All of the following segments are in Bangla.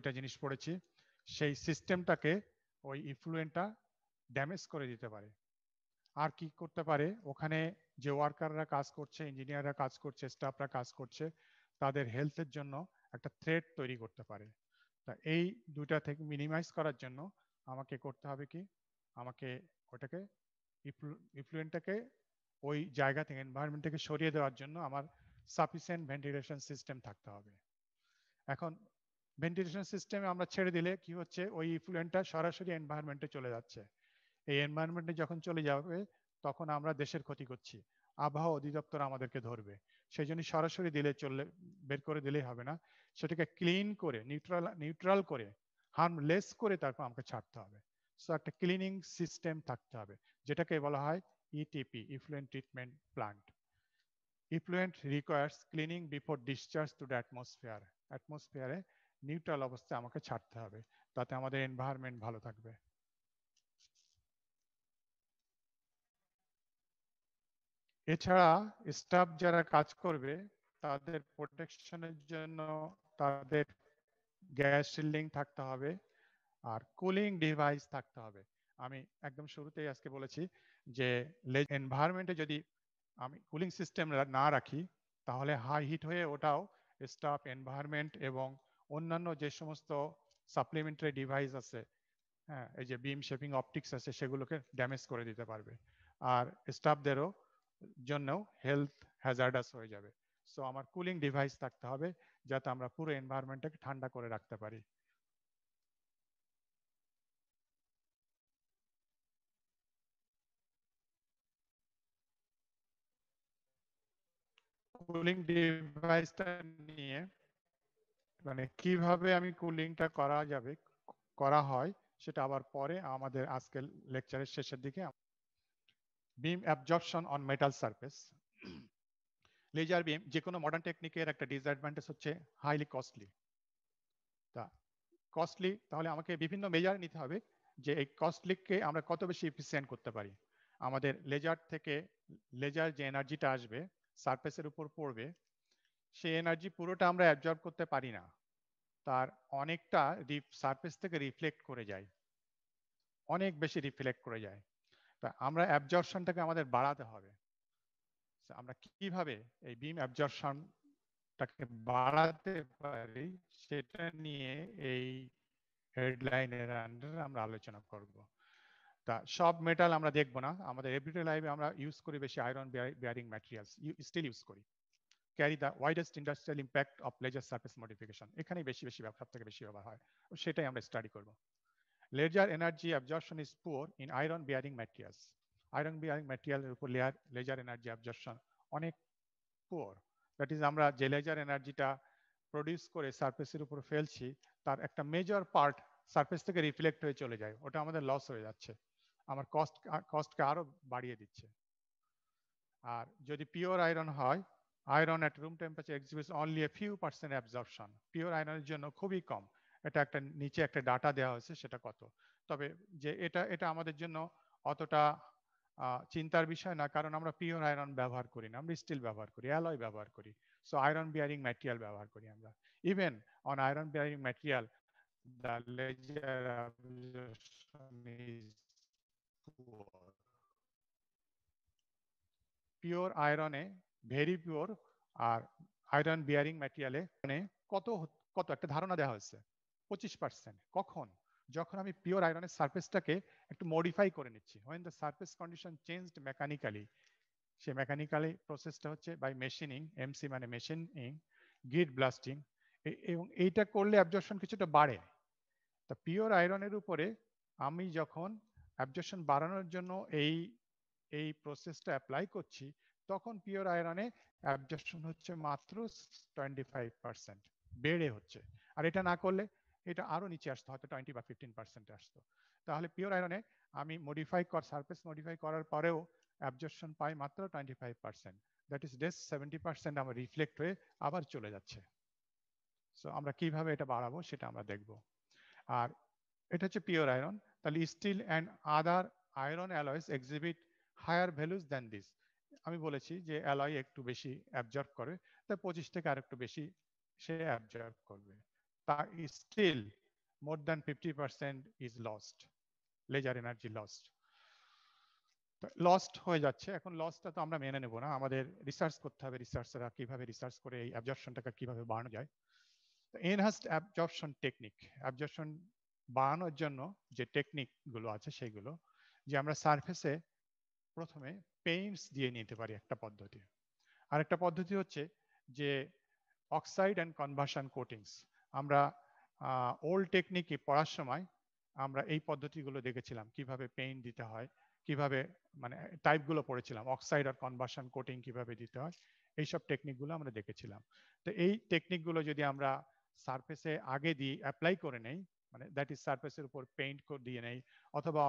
দুইটা জিনিস পড়েছি, সেই সিস্টেমটাকে ওই ইফ্লুয়েন্টটা ড্যামেজ করে দিতে পারে। আর কি করতে পারে, ওখানে যে ওয়ার্কাররা কাজ করছে, ইঞ্জিনিয়াররা কাজ করছে, স্টাফরা কাজ করছে, তাদের হেলথের জন্য একটা থ্রেট তৈরি করতে পারে। তা এই দুইটা থেকে মিনিমাইজ করার জন্য আমাকে করতে হবে কি, আমাকে ওটাকে ইফ্লুয়েন্টটাকে ওই জায়গা থেকে, এনভায়রনমেন্ট থেকে সরিয়ে দেওয়ার জন্য আমার সাফিসিয়েন্ট ভেন্টিলেশন সিস্টেম থাকতে হবে। এখন ভেন্টিলেশন সিস্টেমে আমরা ছেড়ে দিলে কি হচ্ছে, ওই ইফ্লুয়েন্টটা সরাসরি এনভায়রনমেন্টে চলে যাচ্ছে। এই এনভায়রনমেন্টে যখন চলে যাবে তখন আমরা দেশের ক্ষতি করছি, আবহাওয়া অধিদপ্তর আমাদেরকে ধরবে। সেই জন্য সরাসরি দিলে চললে, বের করে দিলেই হবে না, সেটাকে ক্লিন করে, নিউট্রাল করে, হার্মলেস করে তারপর আমাকে ছাড়তে হবে। সো একটা ক্লিনিং সিস্টেম থাকতে হবে, যেটাকে বলা হয় ETP, effluent treatment plant. Effluent requires cleaning before discharge to the atmosphere. অ্যাটমসফিয়ারে নিউট্রাল অবস্থায় আমাকে ছাড়তে হবে, তাতে আমাদের এনভায়রনমেন্ট ভালো থাকবে। এছাড়া স্টাফ যারা কাজ করবে তাদের প্রোটেকশনের জন্য তাদের গ্যাস শিল্ডিং থাকতে হবে আর কুলিং ডিভাইস থাকতে হবে। আমি একদম শুরুতেই আজকে বলেছি যে এনভায়রনমেন্টে যদি আমি কুলিং সিস্টেম না রাখি তাহলে হাই হিট হয়ে ওটাও স্টাফ, এনভায়রনমেন্ট এবং অন্যান্য যে সমস্ত সাপ্লিমেন্টারি ডিভাইস আছে, হ্যাঁ, এই যে বিম শেপিং অপটিক্স আছে, সেগুলোকে ড্যামেজ করে দিতে পারবে। আর স্টাফদেরও জন্য হেলথ হ্যাজার্ডাস হয়ে যাবে। সো আমার কুলিং ডিভাইস থাকতে হবে যাতে আমরা পুরো এনভায়রনমেন্টটাকে ঠান্ডা করে রাখতে পারি। কুলিং ডিভাইসটা নিয়ে মানে কিভাবে আমি কুলিংটা করা যাবে, করা হয়, সেটা আবার পরে আমাদের আজকের লেকচারের শেষের দিকে। Beam absorption on metal surface. Laser beam যে কোনো মডার্ন টেকনিকের একটা ডিসঅ্যাডভান্টেজ হচ্ছে হাইলি কস্টলি। তা কস্টলি, তাহলে আমাকে বিভিন্ন মেজার নিতে হবে যে এই কস্টলিকে আমরা কত বেশি এফিসিয়েন্ট করতে পারি। আমাদের লেজার থেকে, লেজার যে এনার্জিটা আসবে সারফেসের উপর পড়বে, সেই এনার্জি পুরোটা আমরা অ্যাবজর্ব করতে পারি না, তার অনেকটা সারফেস থেকে রিফ্লেক্ট করে যায়, অনেক বেশি রিফ্লেক্ট করে যায়। তা আমরা অ্যাবজর্পশনটাকে আমাদের বাড়াতে হবে। আমরা কিভাবে এই বিম অ্যাবজর্পশনটাকে বাড়াতে পারি সেটা নিয়ে এই হেডলাইনের আন্ডারে আমরা আলোচনা করব। তা সব মেটাল আমরা দেখব না, আমাদের এভরিডে লাইফে আমরা ইউজ করি বেশি iron bearing materials, steel use করি। Carry the widest industrial impact of laser surface modification, এখানেই বেশি সব থেকে বেশি ব্যবহার হয়, সেটাই আমরা স্টাডি করব। Laser energy absorption is poor in iron bearing materials. Iron bearing ম্যাটেরিয়ালের উপর লেজার এনার্জি অ্যাবজর্পশন অনেক পুয়ার। দ্যাট ইজ আমরা যে লেজার এনার্জিটা প্রডিউস করে সারফেসের উপর ফেলছি তার একটা মেজর পার্ট সারফেস থেকে রিফ্লেক্ট হয়ে চলে যায়, ওটা আমাদের লস হয়ে যাচ্ছে, আমার কস্টকে আরো বাড়িয়ে দিচ্ছে। আর যদি পিওর আয়রন হয়, iron at room temperature exhibits only a few percent absorption. Pure আয়রনের জন্য খুবই কম, এটা একটা নিচে একটা ডাটা দেওয়া হয়েছে সেটা কত। তবে যে এটা এটা আমাদের জন্য অতটা চিন্তার বিষয় না, কারণ আমরা পিওর আয়রন ব্যবহার করি না, আমরা স্টিল ব্যবহার করি, অ্যালয় ব্যবহার করি। সো আয়রন বিয়ারিং ম্যাটেরিয়াল ব্যবহার করি আমরা। Even on iron bearing material the laser absorption is poor. Pure আয়রনে, ভেরি পিওর আর আয়রন বিয়ারিং ম্যাটেরিয়ালে মানে কত কত একটা ধারণা দেওয়া হয়েছে 25%। কখন? যখন আমি পিওর আয়রনের সারফেসটাকে একটু মডিফাই করে নিচ্ছি, when the surface condition changed mechanically, say mechanically প্রসেসটা হচ্ছে বাই মেশিনিং, এমসি মানে মেশিনিং, গিট ব্লাস্টিং, এবং এইটা করলে অ্যাবজর্পশন কিছুটা বাড়ে। তা পিওর আয়রনের উপরে আমি যখন অ্যাবজর্পশন বাড়ানোর জন্য এই এই প্রসেসটা অ্যাপ্লাই করছি, তখন পিওর আয়রনে অ্যাবজর্পশন হচ্ছে মাত্র 25%, বেড়ে হচ্ছে। আর এটা না করলে এটা আরো নিচে আসতো, হয়তো 20 বা 15% আসতো। তাহলে পিওর আয়রনে আমি সারফেস মডিফাই করার পরেও অ্যাবজর্পশন পাই মাত্র 25%। দ্যাট ইজ 70% আমার রিফ্লেক্ট হয়ে আবার চলে যাচ্ছে। সো আমরা কিভাবে এটা বাড়াবো সেটা আমরা দেখবো। আর এটা হচ্ছে পিওর আয়রন। তাহলে steel and other iron alloys exhibit higher values than this. আমি বলেছি যে অ্যালয় একটু বেশি অ্যাবজর্ব করে, তাই 25 থেকে আর একটু বেশি সে অ্যাবজর্ব করবে। still more than 50% is lost, laser energy lost. Lost হয়ে যাচ্ছে। এখন লসটা তো আমরা মেনে নেব না, আমাদের রিসার্চ করতে হবে, রিসার্চাররা কিভাবে রিসার্চ করে এই অ্যাবজর্পশনটাকে কিভাবে বাড়ানো যায়। এনহান্সড অ্যাবজর্পশন টেকনিক, অ্যাবজর্পশন বাড়ানোর জন্য যে টেকনিকগুলো আছে সেগুলো, যে আমরা সারফেসে প্রথমে পেইন্টস দিয়ে নিতে পারি একটা পদ্ধতি। আরেকটা পদ্ধতি হচ্ছে যে অক্সাইড অ্যান্ড কনভার্সন কোটিংস। আমরা ওল্ড টেকনিকে পড়ার সময় আমরা এই পদ্ধতিগুলো দেখেছিলাম, কিভাবে পেইন্ট দিতে হয়, কিভাবে মানে টাইপগুলো পড়েছিলাম, অক্সাইড আর কনভার্সন কোটিং কিভাবে দিতে হয়, এইসব টেকনিকগুলো আমরা দেখেছিলাম। তো এই টেকনিকগুলো যদি আমরা সারফেসে আগে দিয়ে অ্যাপ্লাই করে নেই, মানে দ্যাট ইজ সারফেসের উপর পেইন্ট দিয়ে নেই অথবা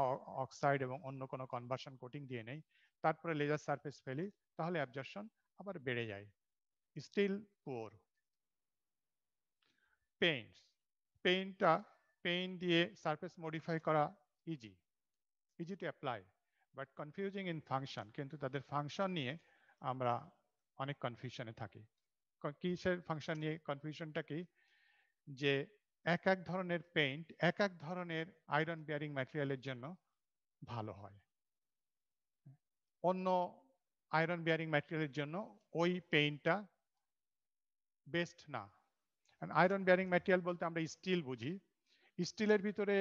অক্সাইড এবং অন্য কোনো কনভার্সন কোটিং দিয়ে নেই, তারপরে লেজার সারফেস ফেলি, তাহলে অ্যাবজর্পশন আবার বেড়ে যায়। Still poor. পেইন্টস, পেইন্ট দিয়ে সারফেস মডিফাই করা easy, easy to apply, but confusing in function. কিন্তু তাদের ফাংশন নিয়ে আমরা অনেক কনফিউশনে থাকি। কিসের ফাংশন নিয়ে কনফিউশনটা কি? যে এক এক ধরনের পেইন্ট এক এক ধরনের আয়রন বিয়ারিং ম্যাটেরিয়ালের জন্য ভালো হয়, অন্য আয়রন বিয়ারিং ম্যাটেরিয়ালের জন্য ওই পেইন্টটা বেস্ট না। আয়রন বিয়ারিং ম্যাটেরিয়াল বলতে আমরা স্টিল বুঝি, স্টিলের ভিতরে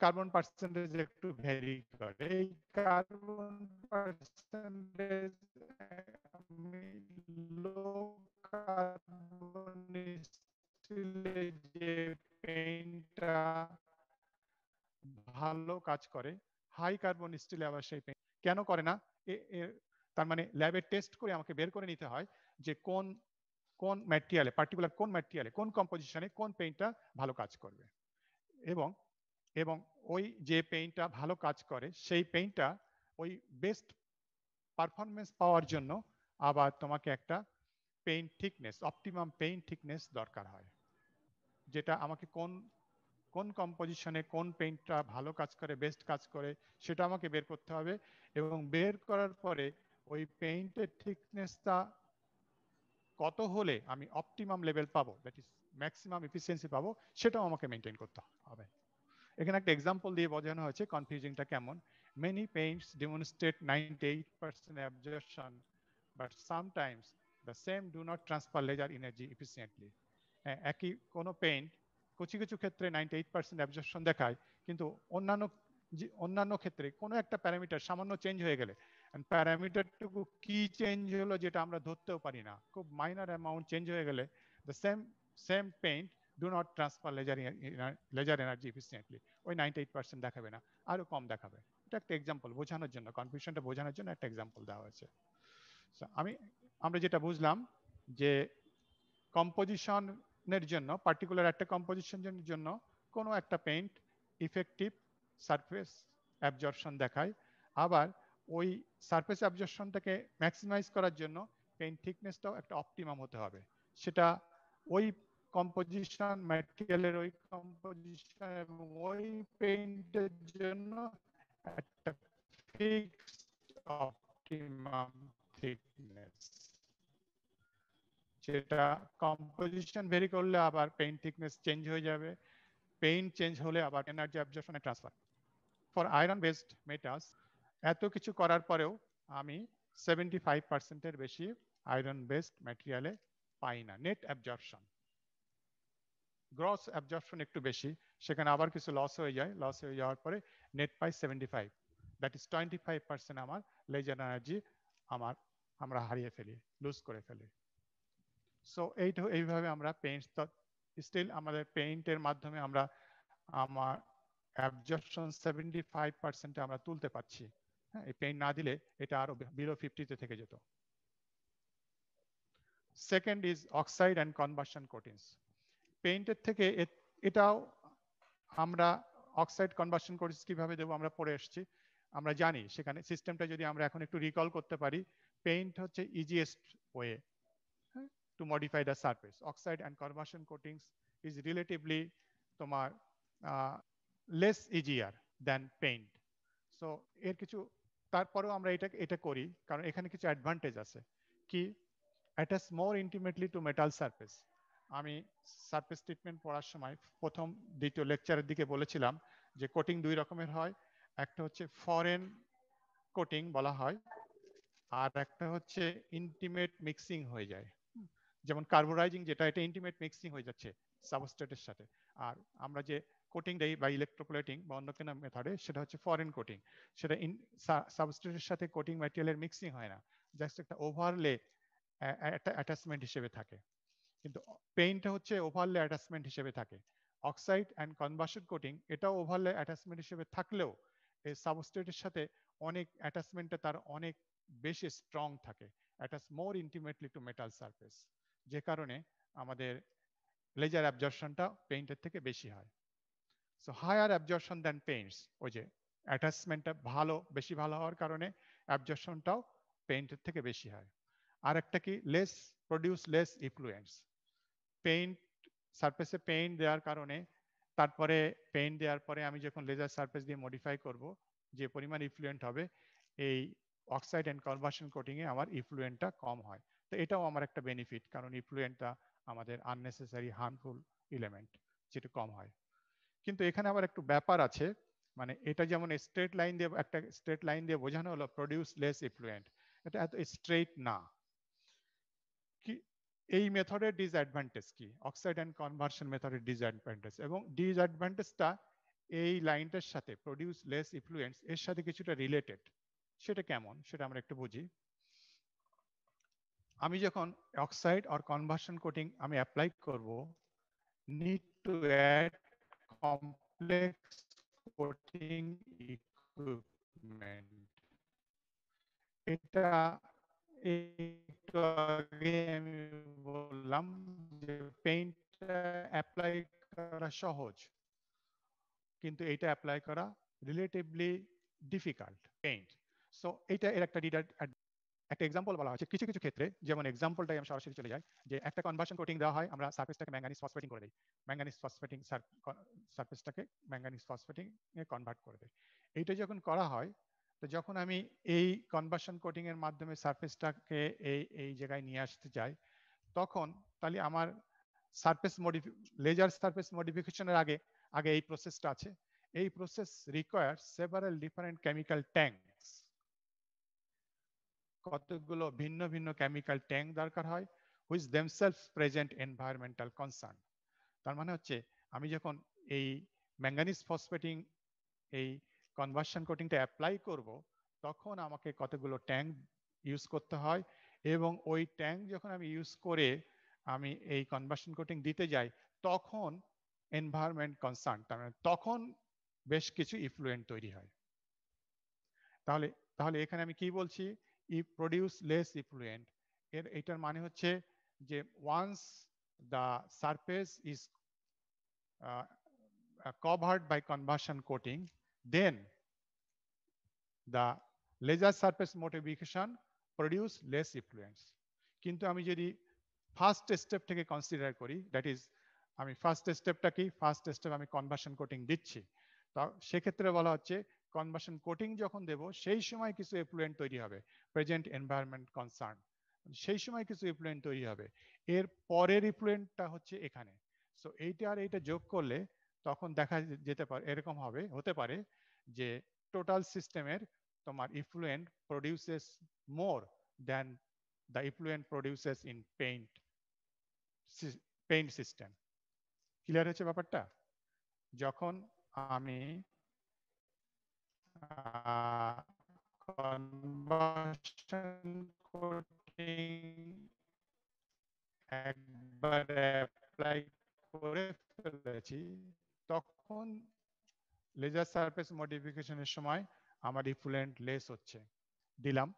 কার্বন পার্সেন্টেজ একটু ভ্যারি করে। এই কার্বন পার্সেন্টেজ লো কার্বন স্টিলে যে পেইন্টটা ভালো কাজ করে, হাই কার্বন স্টিলে আবার সেই পেইন্ট কেন করে না? তার মানে ল্যাবে টেস্ট করে আমাকে বের করে নিতে হয় যে কোন কোন ম্যাটেরিয়ালে, পার্টিকুলার কোন ম্যাটেরিয়ালে, কোন কম্পোজিশনে কোন পেইন্টটা ভালো কাজ করবে। এবং এবং ওই যে পেইন্টটা ভালো কাজ করে সেই পেইন্টটা ওই বেস্ট পারফরমেন্স পাওয়ার জন্য আবার তোমাকে একটা paint thickness, optimum paint thickness দরকার হয়, যেটা আমাকে কোন কোন কম্পোজিশনে কোন পেইন্টটা ভালো কাজ করে, বেস্ট কাজ করে, সেটা আমাকে বের করতে হবে। এবং বের করার পরে ওই পেইন্টের থিকনেসটা কত হলে আমি অপটিমাম লেভেল পাবো, দ্যাট ইজ ম্যাক্সিমাম এফিসিয়েন্সি পাবো, সেটাও আমাকে মেনটেন করতে হবে। এখানে একটা এক্সাম্পল দিয়ে বোঝানো হয়েছে কনফিউজিংটা কেমন। Many paints demonstrate 98% absorption, but sometimes the same do not transfer laser energy efficiently. একই কোনো পেইন্ট কিছু কিছু ক্ষেত্রে 98% অ্যাবজর্পশন দেখায়, কিন্তু অন্যান্য ক্ষেত্রে কোনো একটা প্যারামিটার সামান্য চেঞ্জ হয়ে গেলে, প্যারামিটারটুকু কি চেঞ্জ হলো যেটা আমরা ধরতেও পারি না, খুব মাইনর অ্যামাউন্ট চেঞ্জ হয়ে গেলে the same paint do not transfer laser energy efficiently, ওই 98% দেখাবে না, আরো কম দেখাবে। এটা একটা এক্সাম্পল বোঝানোর জন্য, কনফিউশনটা বোঝানোর জন্য একটা এক্সাম্পল দেওয়া হয়েছে। আমরা যেটা বুঝলাম যে কম্পোজিশনের জন্য, পার্টিকুলার একটা কম্পোজিশনের জন্য কোনো একটা পেইন্ট ইফেক্টিভ সারফেস অ্যাবজর্পশন দেখায়, আবার ওই সারফেস অ্যাবজর্পশনটাকে ম্যাক্সিমাইজ করার জন্য পেইন্ট থিকনেসটাও একটা অপটিমাম হতে হবে। সেটা ওই কম্পোজিশন ম্যাটেরিয়ালের, ওই কম্পোজিশন এবং ওই পেইন্টের জন্য একটা ফিক্সড অপটিমাম থিকনেস, যেটা কম্পোজিশন ভেরি করলে আবার পেইন্ট থিকনেস চেঞ্জ হয়ে যাবে, পেইন্ট চেঞ্জ হলে আবার energy absorption and transfer. For iron based metals এত কিছু করার পরেও আমি 75%-এর বেশি আয়রন বেসড ম্যাটেরিয়ালে পাই না নেট অ্যাবজর্পশন। গ্রস অ্যাবজর্পশন একটু বেশি, সেখানে আবার কিছু লস হয়ে যায়, লস হয়ে যাওয়ার পরে নেট পাই 75, দ্যাট ইজ 25% আমার লেজার এনার্জি আমরা হারিয়ে ফেলি, লুজ করে ফেলি। সো এইভাবে আমরা পেইন্ট, স্টিল আমাদের পেইন্টের মাধ্যমে আমরা আমার অ্যাবজর্পশন 75% আমরা তুলতে পারছি। হ্যাঁ, এই পেইন্ট না দিলে এটা আরো বিলো 50-তে থেকে যেত। Second is oxide and conversion coatings. পেইন্টের থেকে এটাও আমরা অক্সাইড কনভার্সন কোটিংস কিভাবে দেবো আমরা পড়ে এসেছি, আমরা জানি সেখানে সিস্টেমটা যদি আমরা এখন একটু রিকল করতে পারি, পেইন্ট হচ্ছে easiest way to modify the surface. Oxide and conversion coatings is relatively তোমার less easier than paint. So এর কিছু, তারপরেও আমরা এটা করি কারণ এখানে কিছু অ্যাডভান্টেজ আছে। কি? Attach more intimately to metal surface. আমি সারফেস ট্রিটমেন্ট পড়ার সময় প্রথম দ্বিতীয় লেকচারের দিকে বলেছিলাম যে কোটিং দুই রকমের হয়, একটা হচ্ছে ফরেন কোটিং বলা হয়, আর একটা হচ্ছে ইন্টিমেট মিক্সিং হয়ে যায়। যেমন কার্বোরাইজিং যেটা, এটা ইন্টিমেট মিক্সিং হয়ে যাচ্ছে সাবস্ট্রেটের সাথে। আর আমরা যে কোটিং দেই বা ইলেকট্রোপ্লেটিং বা অন্য কোনো মেথডে, সেটা হচ্ছে ফরেন কোটিং। সেটা সাবস্ট্রেটের সাথে কোটিং ম্যাটেরিয়ালের মিক্সিং হয় না, জাস্ট একটা ওভারলে অ্যাটাচমেন্ট হিসেবে থাকে। কিন্তু পেইন্টটা হচ্ছে ওভারলে অ্যাটাচমেন্ট হিসেবে থাকে। অক্সাইড অ্যান্ড কনভার্সন কোটিং এটাও ওভারলে অ্যাটাচমেন্ট হিসেবে থাকলেও এই সাবস্ট্রেটের সাথে অনেক অ্যাটাচমেন্টটা তার অনেক বেশি স্ট্রং থাকে, attach more intimately to metal surface, যে কারণে আমাদের লেজার অ্যাবজর্পশনটা পেইন্টের থেকে বেশি হয়। So higher absorption than paints, ওই যে অ্যাটাচমেন্টটা বেশি ভালো হওয়ার কারণে অ্যাবজর্পশনটাও পেইন্টের থেকে বেশি হয়। আর একটা কি, প্রডিউস লেস ইফ্লুয়েন্স। পেইন্ট সারফেসে পেইন্ট দেওয়ার কারণে, তারপরে পেইন্ট দেওয়ার পরে আমি যখন লেজার সারফেস দিয়ে মডিফাই করব, যে পরিমাণ ইফ্লুয়েন্ট হবে, এই অক্সাইড অ্যান্ড কনভার্সন কোটিং এ আমার ইফ্লুয়েন্টটা কম হয়। তো এটাও আমার একটা বেনিফিট, কারণ ইফ্লুয়েন্টটা আমাদের আননেসেসারি হার্মফুল এলিমেন্ট, যেটা কম হয়। কিন্তু এখানে আবার একটু ব্যাপার আছে, মানে এটা যেমন স্ট্রেট লাইন দিয়ে, একটা স্ট্রেট লাইন দিয়ে বোঝানো হলো প্রডিউস লেস ইফ্লুয়েন্ট, এটা এত স্ট্রেট না। কি এই মেথডের ডিসঅ্যাডভান্টেজ কি, অক্সাইড অ্যান্ড কনভার্সন মেথডের ডিসঅ্যাডভান্টেজ, এবং ডিসঅ্যাডভান্টেজটা এই লাইনটার সাথে, প্রডিউস লেস ইফ্লুয়েন্স এর সাথে কিছুটা রিলেটেড। সেটা কেমন, সেটা আমরা একটু বুঝি। আমি যখন অক্সাইড আর কনভার্সন কোটিং আমি অ্যাপ্লাই করব, need to add complex coating equipment. এটা একটু আগে আমি বললাম যে পেইন্ট অ্যাপ্লাই করা সহজ, কিন্তু এটা অ্যাপ্লাই করা রিলেটিভলি ডিফিকাল্ট পেইন্ট। সো এটা এর একটা এক্সাম্পল বলা হচ্ছে কিছু কিছু ক্ষেত্রে, যেমন এক্সাম্পলটাই আমি সরাসরি চলে যাই, যে একটা কনভার্সন কোটিং দেওয়া হয়, আমরা সারফেসটাকে ম্যাঙ্গানিজ ফসফেটিং করে দিই, ম্যাঙ্গানিজ ফসফেটিং সারফেসটাকে ম্যাঙ্গানিজ ফসফেটিং এ কনভার্ট করে দেয়। এইটা যখন করা হয়, তো যখন আমি এই কনভার্সন কোটিং এর মাধ্যমে সারফেসটাকে এই জায়গায় নিয়ে আসতে চাই, তখন তাহলে আমার লেজার সারফেস মডিফিকেশনের আগে আগে এই প্রসেসটা আছে। এই process require several different chemical tanks, কতগুলো ভিন্ন ভিন্ন কেমিক্যাল ট্যাঙ্ক দরকার হয়, হুইচ দেমসেলফস প্রেজেন্ট এনভায়রনমেন্টাল কনসার্ন। তার মানে হচ্ছে আমি যখন এই ম্যাঙ্গানিজ ফসফেটিং এই কনভার্সন কোটিংটা অ্যাপ্লাই করব, তখন আমাকে কতগুলো ট্যাঙ্ক ইউজ করতে হয়, এবং ওই ট্যাঙ্ক যখন আমি ইউজ করে আমি এই কনভার্সন কোটিং দিতে যাই, তখন এনভায়রনমেন্ট কনসার্ন, তার মানে তখন বেশ কিছু ইফ্লুয়েন্ট তৈরি হয়। তাহলে তাহলে এখানে আমি কি বলছি, প্রডিউস লেস ইফ্লুয়েন্ট, এটার মানে হচ্ছে যে once the surface is covered by conversion coating, then the laser surface modification produce less effluents. কিন্তু আমি যদি ফার্স্ট স্টেপ থেকে কনসিডার করি, দ্যাট ইজ আমি ফার্স্ট স্টেপটা কি, ফার্স্ট স্টেপ আমি কনভার্সন কোটিং দিচ্ছি, তা সেক্ষেত্রে বলা হচ্ছে কনভার্সন কোটিং যখন দেব সেই সময় কিছু এফ্লুয়েন্ট তৈরি হবে, প্রেজেন্ট এনভায়রনমেন্ট কনসার্ন, সেই সময় কিছু এফ্লুয়েন্ট তৈরি হবে। এর পরের এফ্লুয়েন্টটা হচ্ছে এখানে। সো এইটা আর এইটা যোগ করলে তখন দেখা যেতে পারে, এরকম হতে পারে যে টোটাল সিস্টেমের তোমার effluent produces more than the effluent produces in paint system. Clear হচ্ছে ব্যাপারটা? যখন আমি কনভার্সন কোটিং একবার অ্যাপ্লাই করে ফেলেছি, তখন লেজার সারফেস মডিফিকেশনের সময় আমার ইফ্লুয়েন্ট লেস হচ্ছে, দিলাম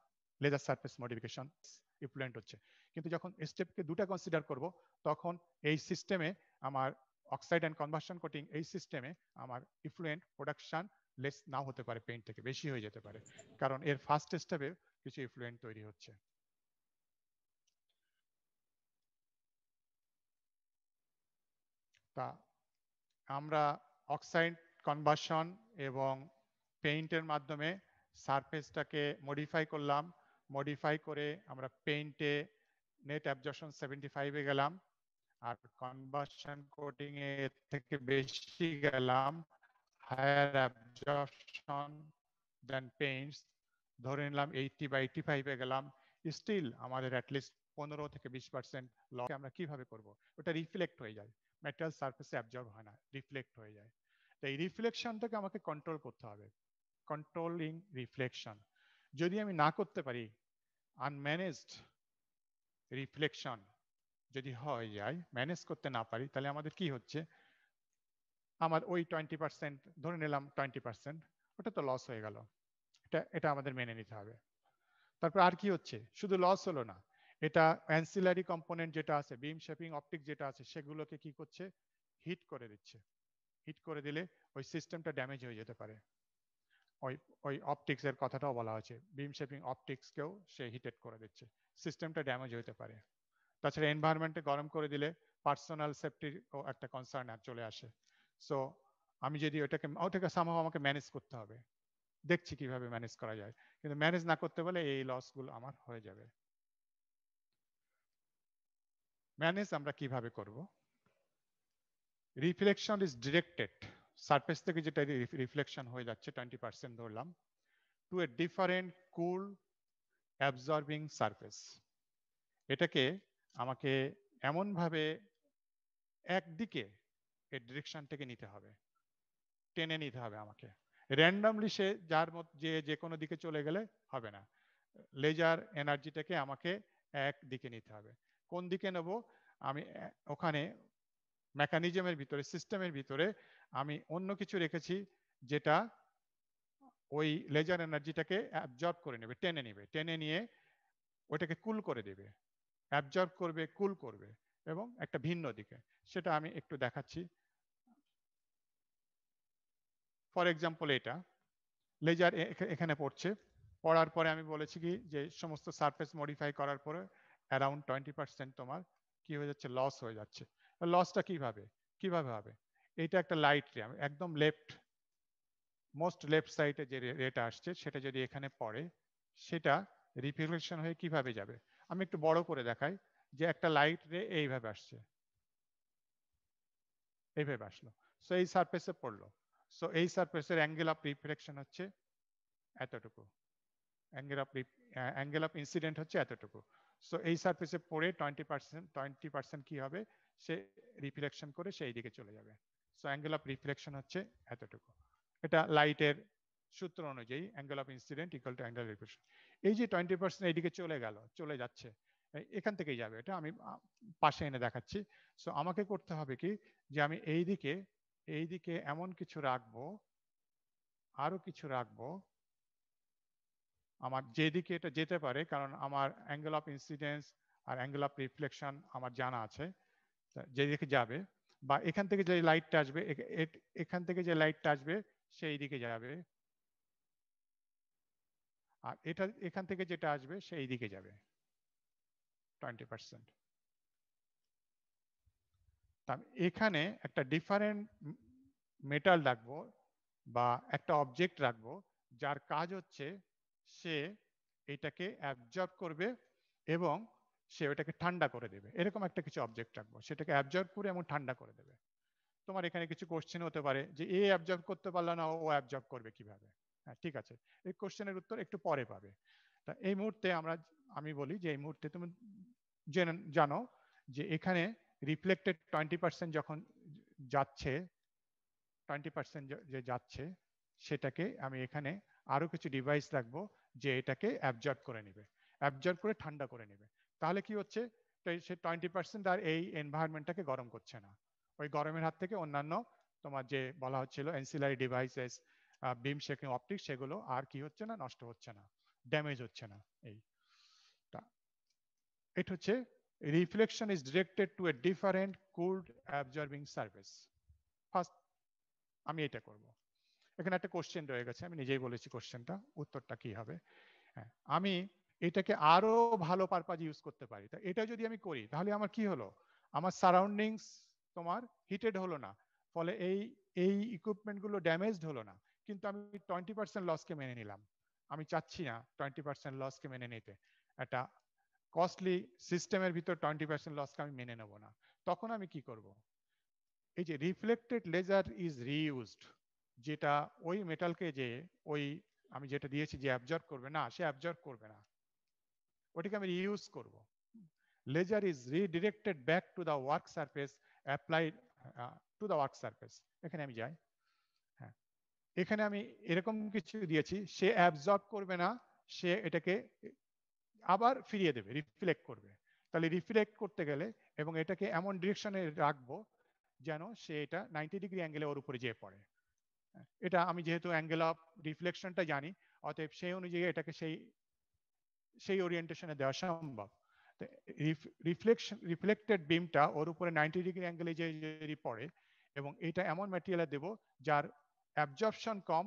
লেজার সারফেস মডিফিকেশন ইফ্লুয়েন্ট হচ্ছে। কিন্তু যখন স্টেপকে দুটা কনসিডার করব, তখন এই সিস্টেমে আমার অক্সাইড অ্যান্ড কনভার্সন কোটিং এই সিস্টেমে আমার ইফ্লুয়েন্ট প্রোডাকশন লেস নাও হতে পারে, পেইন্ট থেকে বেশি হয়ে যেতে পারে, কারণ এর ফার্স্ট স্টেপে কিছু ইফ্লুয়েন্ট তৈরি হচ্ছে। তা আমরা অক্সাইড কনভার্সন এবং পেইন্টের মাধ্যমে সারফেসটাকে মডিফাই করলাম, মডিফাই করে আমরা পেইন্টে নেট অ্যাবজর্পশন 75-এ গেলাম, আর কনভার্সন কোটিং এর থেকে বেশি গেলাম, হায়ার অ্যাবজর্পশন দেন পেইন্টস, ধরে নিলাম 80 বা 85 এ গেলাম, স্টিল আমাদের অ্যাটলিস্ট 15 থেকে 20% লস আমরা কিভাবে করব? ওটা রিফ্লেক্ট হয়ে যায়, মেটাল সারফেসে অ্যাবজর্ব হয় না, রিফ্লেক্ট হয়ে যায়। তো এই রিফ্লেকশনটাকে আমাকে কন্ট্রোল করতে হবে, কন্ট্রোলিং রিফ্লেকশন। যদি আমি না করতে পারি, আনম্যানেজড রিফ্লেকশন যদি হয়ে যায়, ম্যানেজ করতে না পারি, তাহলে আমাদের কি হচ্ছে, আমার ওই 20% ধরে নিলাম 20%, ওটা তো লস হয়ে গেল, এটা আমাদের মেনে নিতে হবে। তারপর আর কি হচ্ছে, শুধু লস হলো না, এটা অ্যান্সিলারি কম্পোনেন্ট যেটা আছে, বিম শেপিং অপটিক যেটা আছে, সেগুলোকে কি করছে, হিট করে দিচ্ছে। হিট করে দিলে ওই সিস্টেমটা ড্যামেজ হয়ে যেতে পারে। ওই ওই অপটিক্স এর কথাটাও বলা হয়েছে, বিম শেপিং অপটিক্সকেও সে হিটেড করে দিচ্ছে, সিস্টেমটা ড্যামেজ হতে পারে। তাছাড়া এনভায়রনমেন্টে গরম করে দিলে পার্সোনাল সেফটির একটা কনসার্ন চলে আসে। সো আমি যদি ওটাকে সামহাও আমাকে ম্যানেজ করতে হবে, দেখছি কিভাবে ম্যানেজ করা যায়, কিন্তু ম্যানেজ না করতে পারলে এই লসগুলো আমার হয়ে যাবে। ম্যানেজ আমরা কিভাবে করব? রিফ্লেকশন ইজ ডিরেক্টেড, সারফেস থেকে যেটা রিফ্লেকশন হয়ে যাচ্ছে 20% ধরলাম, to a different cool absorbing surface. এটাকে আমাকে এমনভাবে একদিকে এই ডিরেকশনটাকে নিতে হবে, টেনে নিতে হবে আমাকে। র্যান্ডমলি সে যার যে কোনো দিকে চলে গেলে হবে না, লেজার এনার্জিটাকে আমাকে এক দিকে নিতে হবে। কোন দিকে নেব? আমি ওখানে মেকানিজমের ভিতরে, সিস্টেমের ভিতরে আমি অন্য কিছু রেখেছি যেটা ওই লেজার এনার্জিটাকে অ্যাবজর্ব করে নেবে, টেনে নেবে, টেনে নিয়ে ওটাকে কুল করে দেবে, অ্যাবজর্ব করবে, কুল করবে, এবং একটা ভিন্ন দিকে। সেটা আমি একটু দেখাচ্ছি। ফর এক্সাম্পল, এটা লেজার এখানে পড়ছে, পড়ার পরে আমি বলেছি কি যে সমস্ত সারফেস মডিফাই করার পরে অ্যারাউন্ড 20% তোমার কি হয়ে যাচ্ছে, লস হয়ে যাচ্ছে। লসটা কিভাবে কিভাবে হবে? এটা একটা লাইট রে, একদম মোস্ট লেফট সাইডে যে রেটা আসছে, সেটা যদি এখানে পড়ে, সেটা রিফ্লেকশন হয়ে কিভাবে যাবে, আমি একটু বড় করে দেখাই, যে একটা লাইট রে এইভাবে আসছে, এইভাবে আসলো, সো এই সারফেসে পড়লো, সো এই সারফেসের অ্যাঙ্গেল অফ রিফ্লেকশন হচ্ছে এতটুকু, অ্যাঙ্গেল অফ ইনসিডেন্ট হচ্ছে এতটুকু। সো এই সারফেসে পড়ে 20% কি হবে, সে রিফ্লেকশন করে সেই দিকে চলে যাবে। সো অ্যাঙ্গেল অফ রিফ্লেকশন হচ্ছে এতটুকু। এটা লাইটের সূত্র অনুযায়ী angle of incident equal to angle reflection. এই যে 20% এইদিকে চলে যাচ্ছে, এখান থেকেই যাবে, এটা আমি পাশে এনে দেখাচ্ছি। সো আমাকে করতে হবে কি, যে আমি এইদিকে এমন কিছু রাখবো, আরো কিছু রাখবো, আমার যেদিকে এটা যেতে পারে, কারণ আমার অ্যাঙ্গেল অফ ইনসিডেন্স আর অ্যাঙ্গেল অফ রিফ্লেকশন আমার জানা আছে, যেদিকে যাবে, বা এখান থেকে যে লাইটটা আসবে, এখান থেকে যে লাইটটা আসবে সেই দিকে যাবে, আর এটা এখান থেকে যেটা আসবে সেই দিকে যাবে 20%। এখানে একটা ডিফারেন্ট মেটাল রাখবো বা একটা অবজেক্ট রাখবো, যার কাজ হচ্ছে সে এটাকে অ্যাবজর্ব করবে এবং সে ওটাকে ঠান্ডা করে দেবে। এরকম একটা কিছু অবজেক্ট রাখবো, সেটাকে অ্যাবজর্ব করে এবং ঠান্ডা করে দেবে। তোমার এখানে কিছু কোশ্চেন হতে পারে যে এ অ্যাবজর্ব করতে পারলো না, ও অ্যাবজর্ব করবে কিভাবে? হ্যাঁ, ঠিক আছে, এই কোশ্চেনের উত্তর একটু পরে পাবে। তা এই মুহূর্তে আমি বলি যে এই মুহূর্তে তুমি জানো যে এখানে রিফ্লেক্টেড 20% যখন যাচ্ছে, 20% যে যাচ্ছে, সেটাকে আমি এখানে আরো কিছু ডিভাইস রাখবো যে এটাকে অ্যাবজর্ব করে নেবে, অ্যাবজর্ব করে ঠান্ডা করে নেবে। তাহলে কি হচ্ছে, সে 20% আর এই এনভায়রনমেন্টটাকে গরম করছে না। ওই গরমের হাত থেকে অন্যান্য তোমার যে বলা হচ্ছিল অ্যান্সিলারি ডিভাইসেস, বিম শেকিং অপটিক্স, সেগুলো আর কি হচ্ছে না, নষ্ট হচ্ছে না, ড্যামেজ হচ্ছে না। এটা হচ্ছে reflection is directed to a different cooled absorbing surface. First আমি এটা করব। এখানে একটা কোশ্চেন রয়ে গেছে, আমি নিজেই বলেছি কোশ্চেনটা, উত্তরটা কি হবে। হ্যাঁ, আমি এটাকে আরো ভালো পারপাজ ইউজ করতে পারি। তা এটা যদি আমি করি, তাহলে আমার কি হলো, আমার সারাউন্ডিংস তোমার হিটেড হলো না, ফলে এই ইকুইপমেন্ট গুলো ড্যামেজড হলো না, কিন্তু আমি 20% লসকে মেনে নিলাম। আমি চাচ্ছি না 20% লসকে মেনে নিতে, একটা কস্টলি সিস্টেমের ভিতর 20% লসকে আমি মেনে নেব না। তখন আমি কি করব, এই যে রিফ্লেক্টেড লেজার ইজ রিইউজড, যেটা ওই মেটালকে যে ওই আমি যেটা দিয়েছি যে অ্যাবজর্ব করবে না, সে অ্যাবজর্ব করবে না, ওটাকে আমি রিইউজ করব। Laser is redirected back to the work surface applied to the work surface. এখানে আমি যাই, হ্যাঁ, এখানে আমি এরকম কিছু দিয়েছি, সে অ্যাবজর্ব করবে না, সে এটাকে আবার ফিরিয়ে দেবে, রিফ্লেক্ট করবে। তাহলে রিফ্লেক্ট করতে গেলে এবং এটাকে এমন ডিরেকশনে রাখবো যেন সে এটা 90 ডিগ্রি অ্যাঙ্গেলে ওর উপরে যেয়ে পড়ে। এটা আমি যেহেতু অ্যাঙ্গেল অফ রিফ্লেকশনটা জানি, অতএব সেই অনুযায়ী এটাকে সেই সেই ওরিয়েন্টেশনে দেওয়া সম্ভব। রিফ্লেক্টেড বিমটা ওর উপরে 90 ডিগ্রি অ্যাঙ্গেলে যে যদি পড়ে, এবং এটা এমন ম্যাটেরিয়ালে দেব যার অ্যাবজর্পশন কম,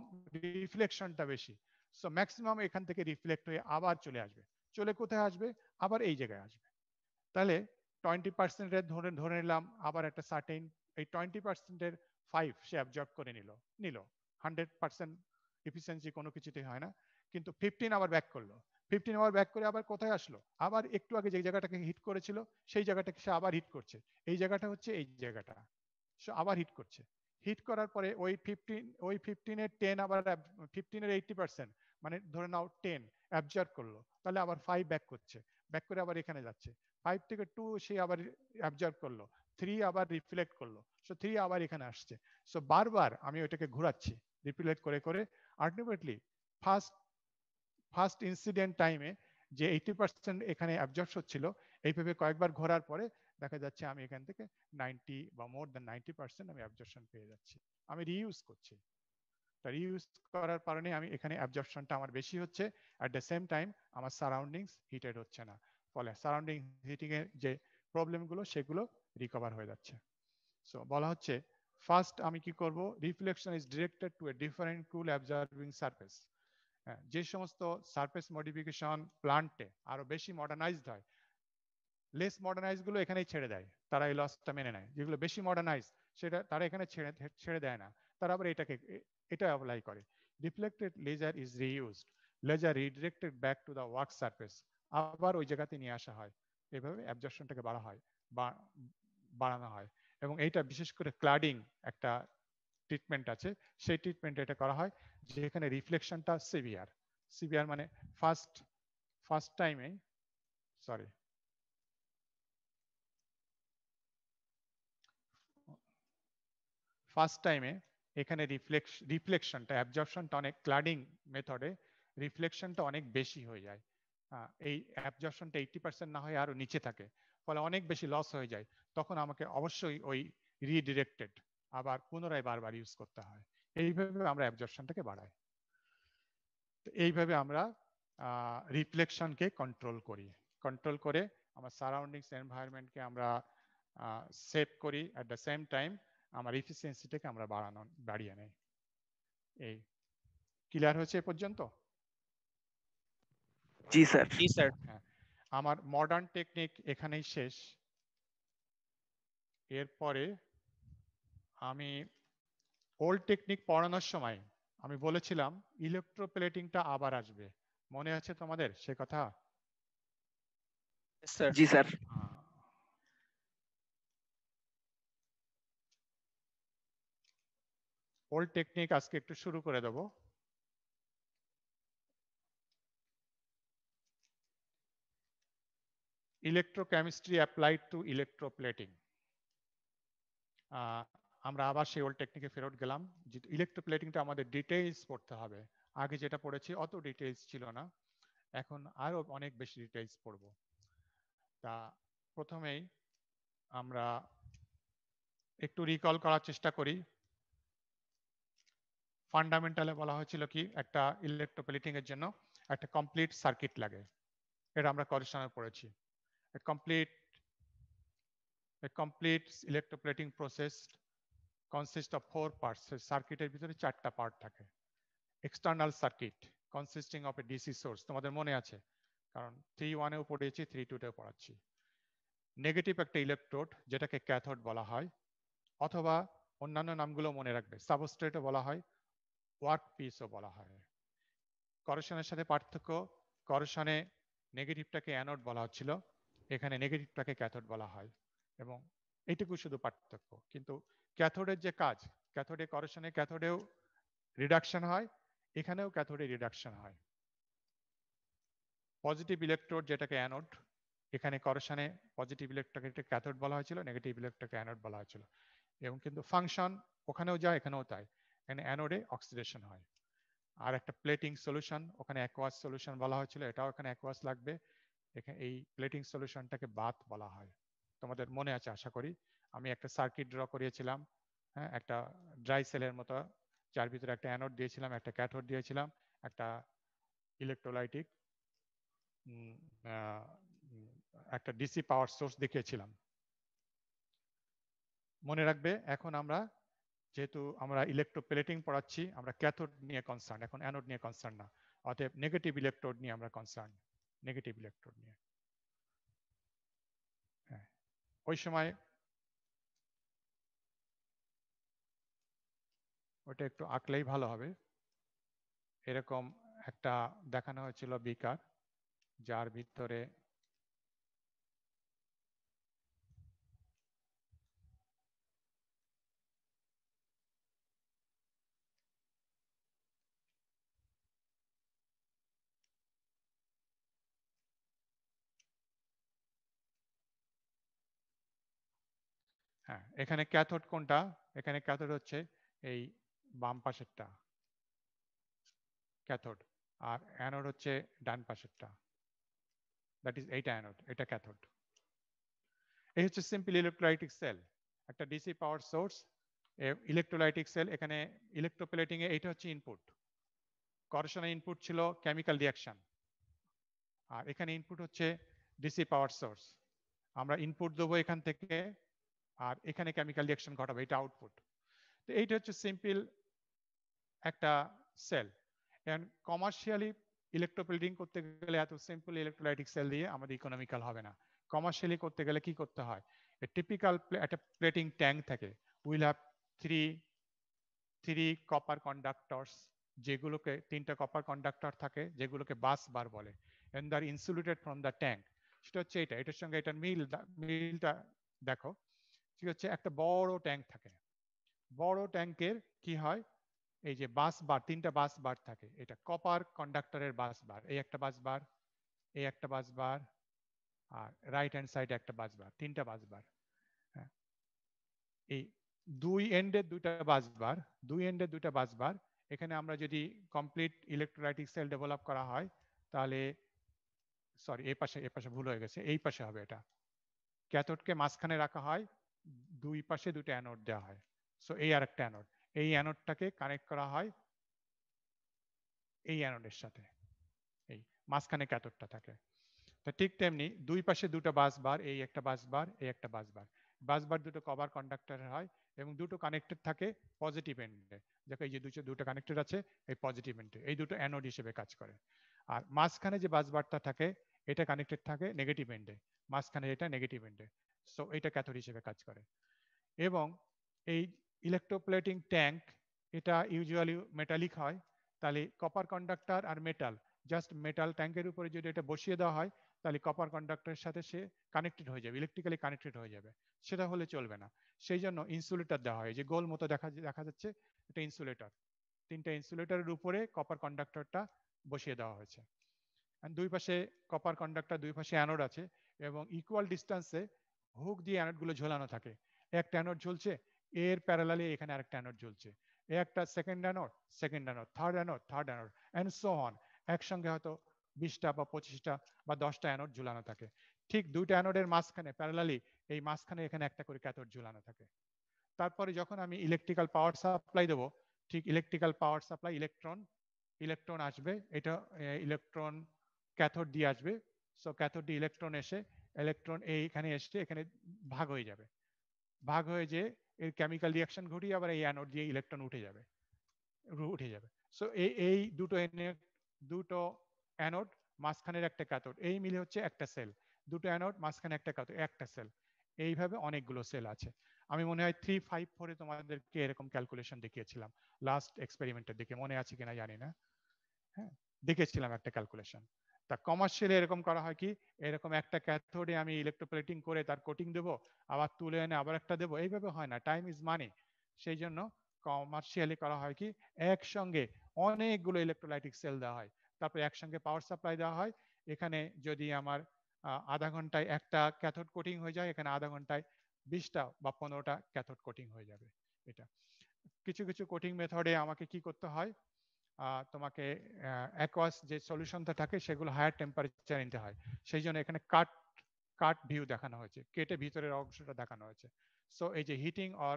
রিফ্লেকশনটা বেশি। সো ম্যাক্সিমাম এখান থেকে রিফ্লেক্ট হয়ে আবার চলে আসবে। চলে কোথায় আসবে? আবার এই জায়গায় আসবে। তাহলে 20% ধরে ধরে নিলাম, আবার একটা সার্টেন এই 20% 5 সে অ্যাবজর্ব করে নিল। 100% এফিসিয়েন্সি কোনো কিছুতেই হয় না, কিন্তু 15 আবার ব্যাক করলো। 15 আবার ব্যাক করে আবার কোথায় আসলো? আবার একটু আগে যে জায়গাটাকে হিট করেছিল সেই জায়গাটাকে সে আবার হিট করছে। এই জায়গাটা হচ্ছে এই জায়গাটা, সে আবার হিট করছে। হিট করার পরে ওই 15 এর 10 আবার 15 এর 80%, মানে ধরে নাও 10 অ্যাবজর্ব করলো, তাহলে আবার 5 ব্যাক করছে, ব্যাক করে আবার এখানে যাচ্ছে। 5 থেকে 2 সে আবার অ্যাবজর্ব করলো, 3 আবার রিফ্লেক্ট করলো, সো 3 আবার এখানে আসছে। সো বারবার আমি ওইটাকে ঘোরাচ্ছি রিফ্লেক্ট করে করে। আলটিমেটলি ফার্স্ট ফার্স্ট ইনসিডেন্ট টাইমে যে 80% এখানে অ্যাবজর্বশন ছিল, এইভাবে কয়েকবার ঘোরার পরে দেখা যাচ্ছে আমি এখান থেকে 90 বা মোর দ্যান 90% আমি অ্যাবজর্বশন পেয়ে যাচ্ছি। আমি রিইউজ করছি। তা রিইউজ করার কারণে আমি এখানে অ্যাবজর্বশনটা আমার বেশি হচ্ছে, অ্যাট দ্য সেম টাইম আমার সারাউন্ডিংস হিটেড হচ্ছে না, ফলে সারাউন্ডিং হিটিং এর যে প্রবলেমগুলো সেগুলো রিকভার হয়ে যাচ্ছে। সো বলা হচ্ছে ফার্স্ট আমি কি করব, reflection is directed to a different cool absorbing surface. যে সমস্ত সারফেস মডিফিকেশন প্লান্টে আরো বেশি মডার্নাইজড হয়, লেস মডার্নাইজ গুলো এখানেই ছেড়ে দেয়, তারা এই লসটা মেনে নেয়। যেগুলো বেশি মডার্নাইজ সেটা তারা এখানে ছেড়ে দেয় না, তারা আবার এটা অ্যাপ্লাই করে। Reflected laser is reused, laser redirected back to the work surface, আবার ওই জায়গাতে নিয়ে আসা হয়, এভাবে অ্যাবজর্পশনটাকে বাড়ানো হয়। এবং এইটা বিশেষ করে ক্লাডিং একটা ট্রিটমেন্ট আছে, সেই ট্রিটমেন্ট এটা করা হয় যেখানে রিফ্লেকশনটা সিভিয়ার। সিভিয়ার মানে ফার্স্ট টাইমে, সরি, ফার্স্ট টাইমে এখানে রিফ্লেকশনটা, অ্যাবজর্পশনটা অনেক ক্লাডিং মেথডে রিফ্লেকশনটা অনেক বেশি হয়ে যায়। এই অ্যাবজর্পশনটা 80% না হয়ে আরো নিচে থাকে, ফলে অনেক বেশি লস হয়ে যায়। তখন আমাকে অবশ্যই ওই রিডিরেক্টেড আবার পুনরায় বারবার ইউজ করতে হয়। এইভাবে আমরা অ্যাবজর্পশনটাকে বাড়াই। এইভাবে আমরা রিফ্লেকশনকে কন্ট্রোল করে আমার সারাউন্ডিংস এনভায়রনমেন্টকে আমরা সেভ করি, অ্যাট দ্য সেম টাইম আমার এফিসিয়েন্সিটাকে আমরা বাড়িয়ে নেই। এই ক্লিয়ার হয়েছে এ পর্যন্ত? জি স্যার। জি স্যার। হ্যাঁ, আমার মডার্ন টেকনিক এখানেই শেষ। এরপরে আমি ওল্ড টেকনিক পড়ানোর সময় আমি বলেছিলাম ইলেকট্রোপ্লেটিংটা আবার আসবে, মনে আছে তোমাদের সে কথা? স্যার। জি স্যার। ওল্ড টেকনিক আজকে একটু শুরু করে দেব। Electrochemistry applied to electroplating. আমরা আবার সেই ওল্ড টেকনিকে ফেরত গেলাম। ইলেকট্রোপ্লেটিংটা আমাদের ডিটেইলস পড়তে হবে। আগে যেটা পড়েছি অত ডিটেইলস ছিল না, এখন আরো অনেক বেশি ডিটেইলস পড়ব। তা প্রথমেই আমরা একটু রিকল করার চেষ্টা করি। ফান্ডামেন্টালে বলা হয়েছিল কি, একটা ইলেকট্রোপ্লেটিং এর জন্য একটা কমপ্লিট সার্কিট লাগে, এটা আমরা করেশনে পড়েছি। A complete electroplating process consists of 4 parts. সার্কিটের ভিতরে 4টা পার্ট থাকে। External circuit consisting of A DC source, তোমাদের মনে আছে কারণ 3.1 এও পড়েছি, 3.2 তেও পড়াচ্ছি। নেগেটিভ একটা ইলেকট্রোড যেটাকে ক্যাথোড বলা হয়, অথবা অন্যান্য নামগুলো মনে রাখবে, সাবস্ট্রেটও বলা হয়, ওয়ার্ক পিসও বলা হয়। করেশনের সাথে পার্থক্য, করেশনে নেগেটিভটাকে অ্যানোড বলা হচ্ছিল, এখানে নেগেটিভটাকে ক্যাথোড বলা হয়। এবং এইটুকু শুধু পার্থক্য। কিন্তু ক্যাথোডের যে কাজ, ক্যাথোডে করেশনে ক্যাথোডেও রিডাকশন হয়, এখানেও ক্যাথোডে রিডাকশন হয়। পজিটিভ ইলেকট্রোড যেটাকে অ্যানোড, এখানে করেশনে পজিটিভ ইলেকট্রোডকে ক্যাথোড বলা হয়েছিল, নেগেটিভ ইলেকট্রোডকে অ্যানোড বলা হয়েছিল। এবং কিন্তু ফাংশন ওখানেও যায়, এখানেও তাই। এখানে অ্যানোডে অক্সিডেশন হয়। আর একটা প্লেটিং সলিউশন, ওখানে অ্যাকোয়াস সলিউশন বলা হয়েছিল, এটাও এখানে অ্যাকোয়াস লাগবে। এখানে এই প্লেটিং সলিউশনটাকে বাথ বলা হয়। তোমাদের মনে আছে আশা করি, আমি একটা সার্কিট ড্র করিয়েছিলাম, হ্যাঁ, একটা ড্রাই সেলের মতো, যার ভিতরে একটা অ্যানোড দিয়েছিলাম, একটা ক্যাথোড দিয়েছিলাম, একটা ইলেকট্রোলাইটিক একটা ডিসি পাওয়ার সোর্স দেখিয়েছিলাম। মনে রাখবে, এখন আমরা যেহেতু আমরা ইলেকট্রোপ্লেটিং পড়াচ্ছি, আমরা ক্যাথোড নিয়ে কনসার্ন, এখন অ্যানোড নিয়ে কনসার্ন না। অতএব নেগেটিভ ইলেকট্রোড নিয়ে আমরা কনসার্ন, নেগেটিভ ইলেকট্রোড নিয়ে। হ্যাঁ, ওই সময় ওটা একটু আঁকলেই ভালো হবে। এরকম একটা দেখানো হয়েছিল বিকার, যার ভিতরে হ্যাঁ, এখানে ক্যাথোড কোনটা? এখানে ক্যাথোড হচ্ছে এই বাম পাশেরটা ক্যাথোড, আর অ্যানোড হচ্ছে ডান পাশেরটা, দ্যাট ইজ এইটা অ্যানোড, এটা ক্যাথোড। এই হচ্ছে সিম্পল ইলেকট্রোলাইটিক সেল, একটা DC power source, electrolytic cell. এখানে ইলেকট্রোপ্লেটিং এ এইটা হচ্ছে ইনপুট, করেশনের ইনপুট ছিল কেমিক্যাল রিঅ্যাকশন, আর এখানে ইনপুট হচ্ছে ডিসি পাওয়ার সোর্স। আমরা ইনপুট দেবো এখান থেকে, আর এখানে কেমিক্যাল রিঅ্যাকশন ঘটাবে, এটা আউটপুট। তো এইটা হচ্ছে সিম্পল একটা সেল। এন্ড কমার্শিয়ালি ইলেকট্রোপ্লেটিং করতে গেলে এত সিম্পল ইলেকট্রোলাইটিক সেল দিয়ে আমাদের ইকোনমিক্যাল হবে না। কমার্শিয়ালি করতে গেলে কি করতে হয়? টিপিক্যাল একটা প্লেটিং ট্যাঙ্ক থাকে, will have three copper conductors, যেগুলোকে তিনটা কপার কন্ডাক্টর থাকে, যেগুলোকে বাস বার বলে, and they are insulated from the tank. সেটা হচ্ছে এটা, এটার সঙ্গে এটার মিলটা দেখো। ঠিক হচ্ছে, একটা বড় ট্যাঙ্ক থাকে, বড় ট্যাঙ্কের কি হয়, এই যে বাস বার, তিনটা বাস বার থাকে, এটা কপার কন্ডাক্টরের বাস বার, এই একটা বাস বার, এই একটা বাস বার, আর রাইট হ্যান্ড সাইডে একটা বাস বার, তিনটা বাস বার। হ্যাঁ, এই দুই এন্ডের দুইটা বাস বার, দুই এন্ডের দুইটা বাস বার। এখানে আমরা যদি কমপ্লিট ইলেকট্রোলাইটিক সেল ডেভেলপ করা হয়, তাহলে সরি, এ পাশে ভুল হয়ে গেছে, এই পাশে হবে এটা। ক্যাথোডকে মাঝখানে রাখা হয়, দুই পাশে দুটো অ্যানোড দেওয়া হয়। সো এই আর একটা অ্যানোড, এই অ্যানোডটাকে কানেক্ট করা হয় এই অ্যানোডের সাথে, এই মাঝখানে ক্যাথোডটা থাকে। তো ঠিক তেমনি দুই পাশে দুটো বাস বার, এই একটা বাস বার, এই একটা বাস বার। বাস বার দুটো কভার কন্ডাক্টরের হয়, এবং দুটো কানেক্টেড থাকে পজিটিভ এন্ডে। দেখো এই যে দুটো কানেক্টেড আছে এই পজিটিভ এন্ডে, এই দুটো অ্যানোড হিসেবে কাজ করে। আর মাঝখানে যে বাস বারটা থাকে, এটা কানেক্টেড থাকে নেগেটিভ এন্ডে, মাঝখানে এটা নেগেটিভ এন্ডে। সো এটা ক্যাথোড হিসেবে কাজ করে। এবং এই ইলেকট্রোপ্লেটিং ট্যাঙ্ক, এটা ইউজুয়ালি মেটালিক হয়। তাহলে কপার কন্ডাক্টর আর মেটাল, জাস্ট মেটাল ট্যাঙ্কের উপরে যদি এটা বসিয়ে দেওয়া হয়, তাহলে কপার কন্ডাক্টরের সাথে সে কানেক্টেড হয়ে যাবে, ইলেকট্রিক্যালি কানেক্টেড হয়ে যাবে। সেটা হলে চলবে না, সেই জন্য ইনসুলেটর দেওয়া হয়, যে গোল মতো দেখা যাচ্ছে, এটা ইনসুলেটর। তিনটা ইনসুলেটরের উপরে কপার কন্ডাক্টরটা বসিয়ে দেওয়া হয়েছে। দুই পাশে কপার কন্ডাক্টর, দুই পাশে অ্যানোড আছে, এবং ইকুয়াল ডিস্টেন্সে হুক দিয়ে অ্যানোডগুলো ঝোলানো থাকে। একটা অ্যানোড ঝুলছে, এর প্যারালালি এখানে আরেকটা অ্যানোড ঝুলছে, একটা second anode, third anode and so on. একসঙ্গে হয়তো 20টা বা 25টা বা 10টা অ্যানোড ঝুলানো থাকে। ঠিক দুইটা অ্যানোডের মাঝখানে প্যারালালি, এই মাঝখানে এখানে একটা করে ক্যাথোড ঝুলানো থাকে। তারপরে যখন আমি ইলেকট্রিক্যাল পাওয়ার সাপ্লাই দেবো, ঠিক ইলেকট্রিক্যাল পাওয়ার সাপ্লাই, ইলেকট্রন আসবে, এটা ইলেকট্রন ক্যাথোড দিয়ে আসবে। সো ক্যাথোড দিয়ে ইলেকট্রন এসে, ইলেকট্রন এইখানে এসে এখানে ভাগ হয়ে যাবে, ভাগ হয়ে যে এর কেমিক্যাল রিঅ্যাকশন ঘটিয়ে আবার এই অ্যানোড দিয়ে ইলেকট্রন উঠে যাবে। সো এই দুটো অ্যানোড, মাঝখানের একটা ক্যাথোড, এই মিলে হচ্ছে একটা সেল। দুটো অ্যানোড, মাঝখানে একটা ক্যাথোড, একটা সেল। এইভাবে অনেকগুলো সেল আছে। আমি মনে হয় 354-এ তোমাদেরকে এরকম ক্যালকুলেশন দেখিয়েছিলাম, লাস্ট এক্সপেরিমেন্টের দিকে, মনে আছে কিনা জানি না। হ্যাঁ, দেখেছিলাম একটা ক্যালকুলেশন। তা কমার্শিয়ালি এরকম করা হয় কি, এরকম একটা ক্যাথোডে আমি ইলেকট্রোপ্লেটিং করে তার কোটিং দেবো, আবার তুলে এনে আবার একটা দেবো, এইভাবে হয় না, টাইম ইজ মানি। সেই জন্য কমার্শিয়ালি করা হয় কি, একসঙ্গে অনেকগুলো ইলেকট্রোলাইটিক সেল দেওয়া হয়, তারপরে একসঙ্গে পাওয়ার সাপ্লাই দেওয়া হয়। এখানে যদি আমার আধা ঘন্টায় একটা ক্যাথোড কোটিং হয়ে যায়, এখানে আধা ঘন্টায় 20টা বা 15টা ক্যাথোড কোটিং হয়ে যাবে। এটা কিছু কিছু কোটিং মেথডে আমাকে কি করতে হয়, তোমাকে অ্যাকোয়াস যে সলিউশনটা থাকে সেগুলো হায়ার টেম্পারেচার নিতে হয়। সেই জন্য এখানে কাট কাট ভিউ দেখানো হয়েছে, কেটে ভিতরের অংশটা দেখানো হয়েছে। সো এই যে হিটিং অর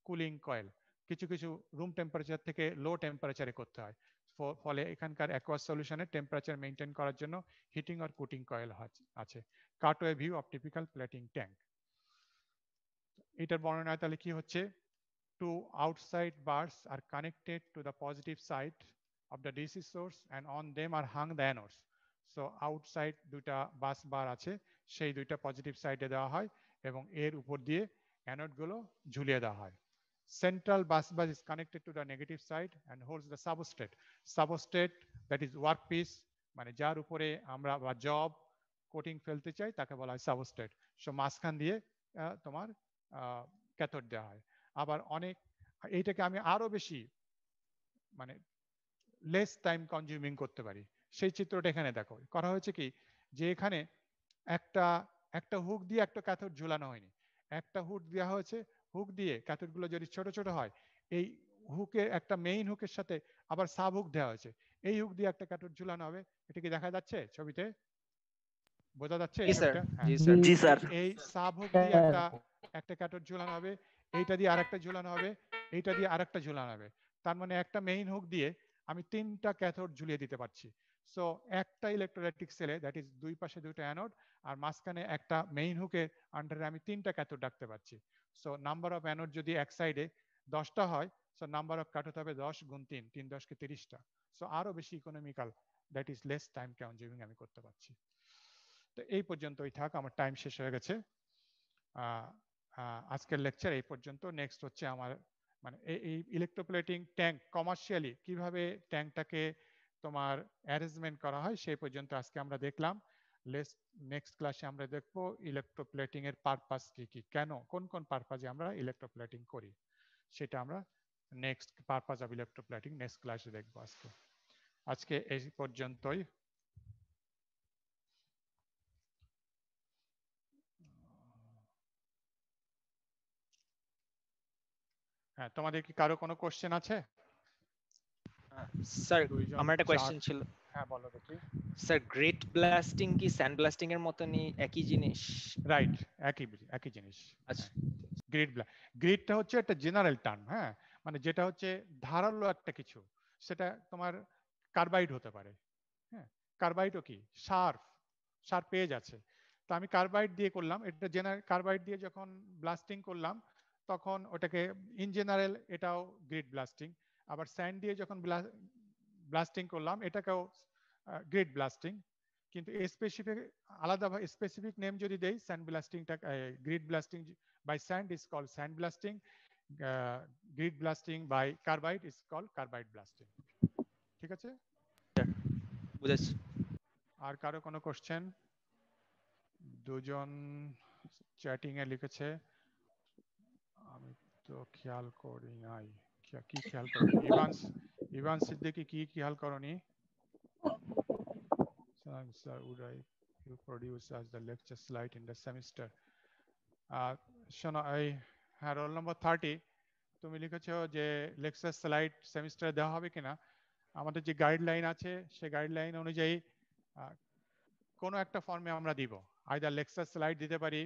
কুলিং কয়েল কিছু কিছু রুম টেম্পারেচার থেকে লো টেম্পারেচারে করতে হয়, ফলে এখানকার অ্যাকোয়াস সলিউশনের টেম্পারেচার মেনটেন করার জন্য হিটিং অর কুটিং কয়েল আছে। Cutaway view of typical plating tank. এটার বর্ণনা তাহলে কি হচ্ছে, two outside bars are connected to the positive side of the DC source and on them are hung the anodes. So outside দুটা বাস বার আছে, সেই দুইটা পজিটিভ সাইডে দেওয়া হয় এবং এর উপর দিয়ে অ্যানোড গুলো ঝুলিয়ে দেওয়া হয়। Central bus bar is connected to the negative side and holds the substrate. Substrate that is workpiece, মানে যার উপরে আমরা বা জব কোটিং ফেলতে চাই তাকে বলা হয় সাবস্ট্রেট। সো মাঝখান দিয়ে তোমার ক্যাথোড দেওয়া হয়। আবার অনেক এইটাকে আমি আরো বেশি মানে লেস টাইম কনজিউমিং করতে পারি, সেই চিত্রটা এখানে দেখো করা হয়েছে কি, যে এখানে একটা একটা হুক দিয়ে একটা ক্যাথোড ঝুলানো হয়নি, একটা হুক দেওয়া হয়েছে, হুক দিয়ে ক্যাথোড গুলো যদি ছোট ছোট হয়, এই হুকের একটা মেইন হুকের সাথে আবার সাব হুক দেওয়া হয়েছে, এই হুক দিয়ে একটা ক্যাথোড ঝুলানো হবে। এটা কি দেখা যাচ্ছে ছবিতে, বোঝা যাচ্ছে এই ছবিটা? হ্যাঁ, জি স্যার। এই সাব হুক দিয়ে একটা একটা ক্যাথোড ঝুলানো হবে, এইটা দিয়ে আরেকটা ঝুলানো হবে, এইটা দিয়ে আরেকটা ঝুলানো হবে। তার মানে একটা মেইন হুক দিয়ে আমি 3টা ক্যাথোড ঝুলিয়ে দিতে পারছি। সো একটা ইলেকট্রোলাইটিক সেলে দ্যাট ইজ দুই পাশে দুটো অ্যানোড আর মাঝখানে একটা মেইন হুকের আন্ডারে আমি 3টা ক্যাথোড রাখতে পারছি। সো নাম্বার অফ অ্যানোড যদি এক সাইডে 10টা হয়, সো নাম্বার অফ ক্যাথোড হবে 10 গুণ 3, 3 10 কে 30টা। সো আরো বেশি economical, that is less time consuming আমি করতে পারছি। তো এই পর্যন্তই থাক, আমার টাইম শেষ হয়ে গেছে। আজকের লেকচার এই পর্যন্ত। নেক্সট হচ্ছে আমার মানে এই ইলেকট্রোপ্লেটিং ট্যাঙ্ক কমার্শিয়ালি কিভাবে ট্যাঙ্কটাকে তোমার অ্যারেঞ্জমেন্ট করা হয় সেই পর্যন্ত আজকে আমরা দেখলাম। নেক্সট ক্লাসে আমরা দেখবো ইলেকট্রোপ্লেটিং এর পারপাস কি কি, কেন কোন কোন পারপাসে আমরা ইলেকট্রোপ্লেটিং করি, সেটা আমরা next purpose of electroplating next ক্লাসে দেখবো। আজকে এই পর্যন্তই। হ্যাঁ, তোমাদের কি কারো কোনো কোশ্চেন আছে? স্যার দুইজন আমার একটা চার, কোয়েশ্চেন ছিল। হ্যাঁ বলো দেখি। স্যার গ্রেট ব্লাস্টিং কি স্যান্ড ব্লাস্টিং এর মতনই একই জিনিস? রাইট, একই জিনিস। আচ্ছা। গ্রিডটা হচ্ছে একটা জেনারেল টার্ম, হ্যাঁ, মানে যেটা হচ্ছে ধারালো একটা কিছু, সেটা তোমার কার্বাইড হতে পারে। হ্যাঁ, কার্বাইডও কি শার্প, শার্প এজ আছে। তো আমি কার্বাইড দিয়ে করলাম, এটা জেনারেল কার্বাইড দিয়ে যখন ব্লাস্টিং করলাম তখন ওটাকে ইন জেনারেল এটাও গ্রিড ব্লাস্টিং। আবার স্যান্ড দিয়ে যখন ব্লাস্টিং করলাম এটাকেও গ্রিড ব্লাস্টিং। কিন্তু স্পেসিফিক আলাদা স্পেসিফিক নেম যদি দেই, স্যান্ড ব্লাস্টিংটা grit blasting by sand is called sand blasting, grit blasting by carbide is called carbide blasting. ঠিক আছে, বুঝেছি। আর কারো কোনো কোশ্চেন? দুজন চ্যাটিং এ লিখেছে, আমি তো খেয়াল করি নাই। কি খেয়াল করনি? ইভান সিদ্দিকী কি খেয়াল করনি? Sir, would you produce as the lecture slide in the semester? শোনো, হ্যাঁ, রোল নম্বর 30 তুমি লিখেছো যে লেকচার স্লাইড সেমিস্টারে দেওয়া হবে কিনা। আমাদের যে গাইডলাইন আছে সেই গাইডলাইন অনুযায়ী কোনো একটা ফর্মে আমরা দিব, আইদার লেকচার স্লাইড দিতে পারি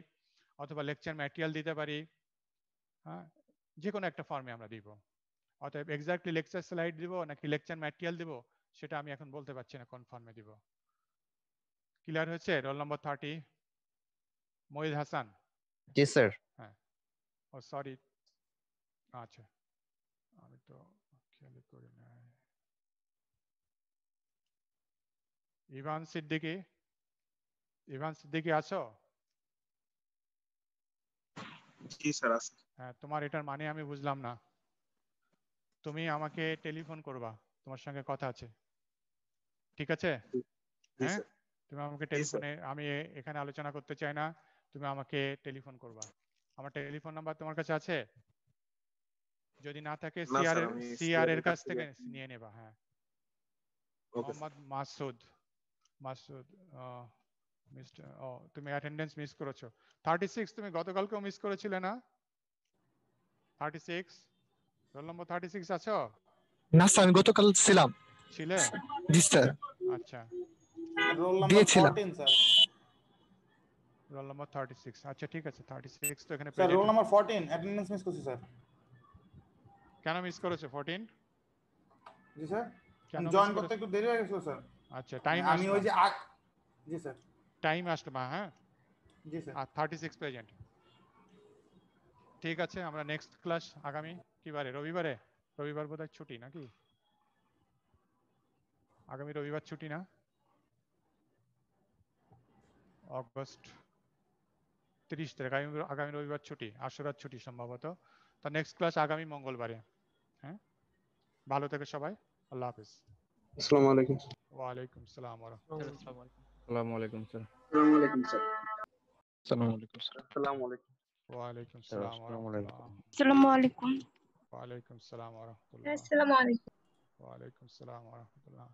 অথবা লেকচার ম্যাটেরিয়াল দিতে পারি, হ্যাঁ, যে কোনো একটা ফর্মে আমরা দিব। অতএব এক্স্যাক্টলি লেকচার স্লাইড দিব নাকি লেকচার ম্যাটেরিয়াল দিব সেটা আমি এখন বলতে পারছি না কোন ফর্মে দিব। ক্লিয়ার হয়েছে? Roll number 30 Mohid Hasan. জি স্যার। হ্যাঁ, ও সরি, আচ্ছা আমি তো খেয়াল করি না। ইভান সিদ্দিকী আছো? জি স্যার আছে। হ্যাঁ, তোমার এটার মানে আমি বুঝলাম না। তুমি আমাকে টেলিফোন করবা, তোমার সঙ্গে কথা আছে, ঠিক আছে? জি হ্যাঁ, স্যার। তুমি আমাকে জি, স্যার। টেলিফোনে, আমি এখানে আলোচনা করতে চাই না, তুমি আমাকে টেলিফোন করবা। আমার টেলিফোন নাম্বার তোমার কাছে আছে? যদি না থাকে না সিআর স্যার, এর আমি সিআর এর কাছ থেকে থেকে নিয়ে নেবা। হ্যাঁ, ওকে মোহাম্মদ মাসুদ। মাসুদ মিস্টার, ও তুমি অ্যাটেন্ডেন্স মিস করেছো 36। তুমি গতকালকেও মিস করেছিলে না? 36, রোল নম্বর 36 আছো? না স্যার, আমি গতকাল ছিলাম। ছিলে? জি স্যার, আচ্ছা, রোল নাম্বার দিয়েছিলাম। 14 স্যার। Roll number 36। আচ্ছা ঠিক আছে, 36 তো এখানে sir present. Roll number 14 attendance miss করছি স্যার। কেন মিস করেছো 14? জি স্যার, কেন মিস জয়েন করতে করেছো? একটু দেরি হয়ে গেছিল স্যার। আচ্ছা, টাইম আমি আসলো, ওই যে জি স্যার। টাইম আসলো মা। হ্যাঁ, জি স্যার। আর 36 প্রেজেন্ট। ঠিক আছে, আমরা নেক্সট ক্লাস আগামী কি বারে? রবিবারে? রবিবার বোধহয় ছুটি নাকি? আগামী রবিবার ছুটি না? অগস্ট 30 তারিখ, আগামী রবিবার ছুটি, আশুরার ছুটি সম্ভবত। তো নেক্সট ক্লাস আগামী মঙ্গলবারে। হ্যাঁ, ভালো থেকে সবাই, আল্লাহ হাফিজ। আসসালামু আলাইকুম। ওয়ালাইকুম সালাম ওয়া রাহমাতুল্লাহ। আসসালামু আলাইকুম স্যার। আসসালামু আলাইকুম স্যার। আসসালামু আলাইকুম স্যার। আসসালামু আলাইকুম। ওয়ালাইকুম সালাম ওয়া রাহমাতুল্লাহ। আসসালামু আলাইকুম। ওয়ালাইকুম সালাম ওয়া রাহমাতুল্লাহ। আসসালামু আলাইকুম। ওয়ালাইকুম সালাম ওয়া রাহমাতুল্লাহ।